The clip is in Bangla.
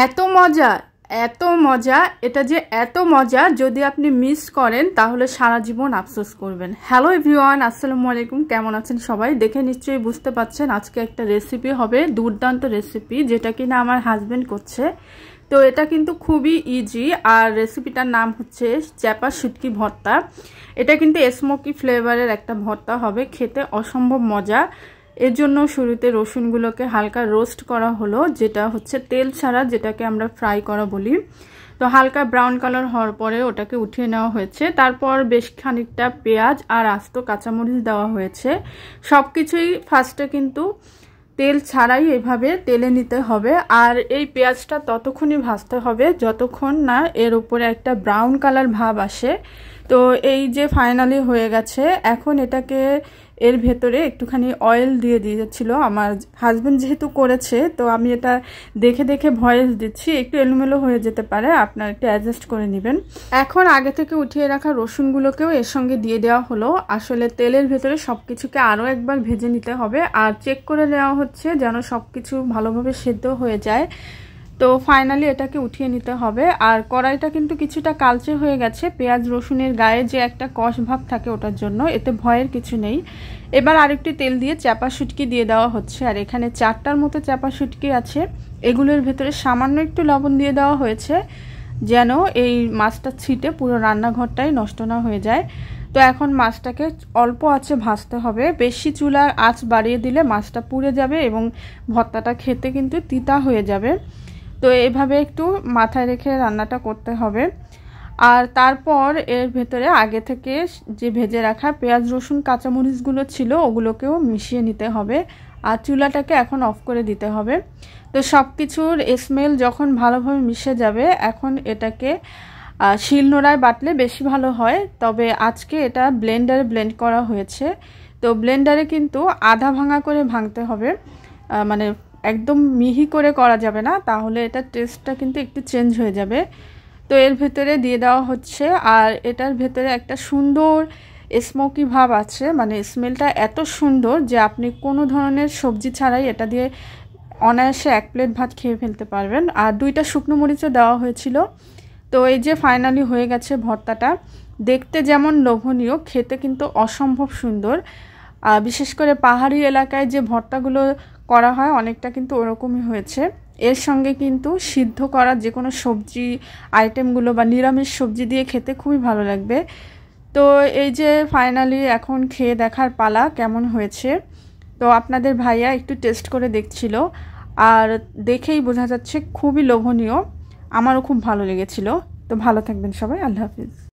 এত মজা, এত মজা, এটা যে এত মজা যদি আপনি মিস করেন তাহলে সারা জীবন আফসোস করবেন। হ্যালো এভরিওয়ান, আসসালামু আলাইকুম। কেমন আছেন সবাই? দেখে নিশ্চয়ই বুঝতে পারছেন আজকে একটা রেসিপি হবে, দুর্দান্ত রেসিপি, যেটা কিনা আমার হাজবেন্ড করছে। তো এটা কিন্তু খুবই ইজি, আর রেসিপিটার নাম হচ্ছে চ্যাপা শুটকি ভর্তা। এটা কিন্তু স্মোকি ফ্লেভারের একটা ভর্তা হবে, খেতে অসম্ভব মজা। এর জন্য শুরুতে রসুনগুলোকে হালকা রোস্ট করা হলো, যেটা হচ্ছে তেল ছাড়া, যেটাকে আমরা ফ্রাই করা বলি। তো হালকা ব্রাউন কালার হওয়ার পরে ওটাকে উঠিয়ে নেওয়া হয়েছে। তারপর বেশ খানিকটা পেঁয়াজ আর আস্ত কাঁচামরিচ দেওয়া হয়েছে। সব কিছুই ফার্স্টে কিন্তু তেল ছাড়াই এভাবে তেলে নিতে হবে। আর এই পেঁয়াজটা ততক্ষণই ভাজতে হবে যতক্ষণ না এর উপরে একটা ব্রাউন কালার ভাব আসে। তো এই যে ফাইনালি হয়ে গেছে, এখন এটাকে এর ভেতরে একটুখানি অয়েল দিয়ে দিয়েছিল আমার হাজবেন্ড, যেহেতু করেছে তো আমি এটা দেখে দেখে ভয়েস দিচ্ছি, একটু এলোমেলো হয়ে যেতে পারে, আপনারা একটু অ্যাডজাস্ট করে নেবেন। এখন আগে থেকে উঠিয়ে রাখা রসুনগুলোকেও এর সঙ্গে দিয়ে দেওয়া হলো। আসলে তেলের ভেতরে সব কিছুকে আরও একবার ভেজে নিতে হবে, আর চেক করে নেওয়া হচ্ছে যেন সব কিছু ভালোভাবে সেদ্ধ হয়ে যায়। তো ফাইনালি এটাকে উঠিয়ে নিতে হবে। আর কড়াইটা কিন্তু কিছুটা কালচে হয়ে গেছে, পেঁয়াজ রসুনের গায়ে যে একটা কষ ভাব থাকে ওটার জন্য, এতে ভয়ের কিছু নেই। এবার আরেকটি তেল দিয়ে চাপা শুটকি দিয়ে দেওয়া হচ্ছে, আর এখানে 4টার মতো চাপা শুটকি আছে। এগুলোর ভেতরে সামান্য একটু লবণ দিয়ে দেওয়া হয়েছে যেন এই মাছটা ছিটে পুরো রান্নাঘরটাই নষ্ট না হয়ে যায়। তো এখন মাছটাকে অল্প আঁচে ভাজতে হবে, বেশি চুলার আঁচ বাড়িয়ে দিলে মাছটা পুড়ে যাবে এবং ভর্তাটা খেতে কিন্তু তিতা হয়ে যাবে। তো এইভাবে একটু মাথায় রেখে রান্নাটা করতে হবে। আর তারপর এর ভেতরে আগে থেকে যে ভেজে রাখা পেঁয়াজ রসুন কাঁচামরিচগুলো ছিল ওগুলোকেও মিশিয়ে নিতে হবে, আর চুলাটাকে এখন অফ করে দিতে হবে। তো সব কিছুর স্মেল যখন ভালোভাবে মিশে যাবে, এখন এটাকে শিলনোড়ায় বাটলে বেশি ভালো হয়, তবে আজকে এটা ব্লেন্ডারে ব্লেন্ড করা হয়েছে। তো ব্লেন্ডারে কিন্তু আধা ভাঙা করে ভাঙতে হবে, মানে একদম মিহি করে করা যাবে না, তাহলে এটা টেস্টটা কিন্তু একটু চেঞ্জ হয়ে যাবে। তো এর ভেতরে দিয়ে দেওয়া হচ্ছে, আর এটার ভেতরে একটা সুন্দর স্মোকি ভাব আছে, মানে স্মেলটা এত সুন্দর যে আপনি কোনো ধরনের সবজি ছাড়াই এটা দিয়ে অনায়াসে 1 প্লেট ভাত খেয়ে ফেলতে পারবেন। আর 2টা শুকনো মরিচও দেওয়া হয়েছিল। তো এই যে ফাইনালি হয়ে গেছে ভর্তাটা, দেখতে যেমন লোভনীয়, খেতে কিন্তু অসম্ভব সুন্দর। বিশেষ করে পাহাড়ি এলাকায় যে ভর্তাগুলো করা হয় অনেকটা কিন্তু ওরকমই হয়েছে। এর সঙ্গে কিন্তু সিদ্ধ করা যে কোনো সবজি আইটেমগুলো বা নিরামিষ সবজি দিয়ে খেতে খুবই ভালো লাগবে। তো এই যে ফাইনালি এখন খেয়ে দেখার পালা কেমন হয়েছে। তো আপনাদের ভাইয়া একটু টেস্ট করে দেখছিল, আর দেখেই বোঝা যাচ্ছে খুবই লোভনীয়। আমারও খুব ভালো লেগেছিল। তো ভালো থাকবেন সবাই, আল্লাহ হাফিজ।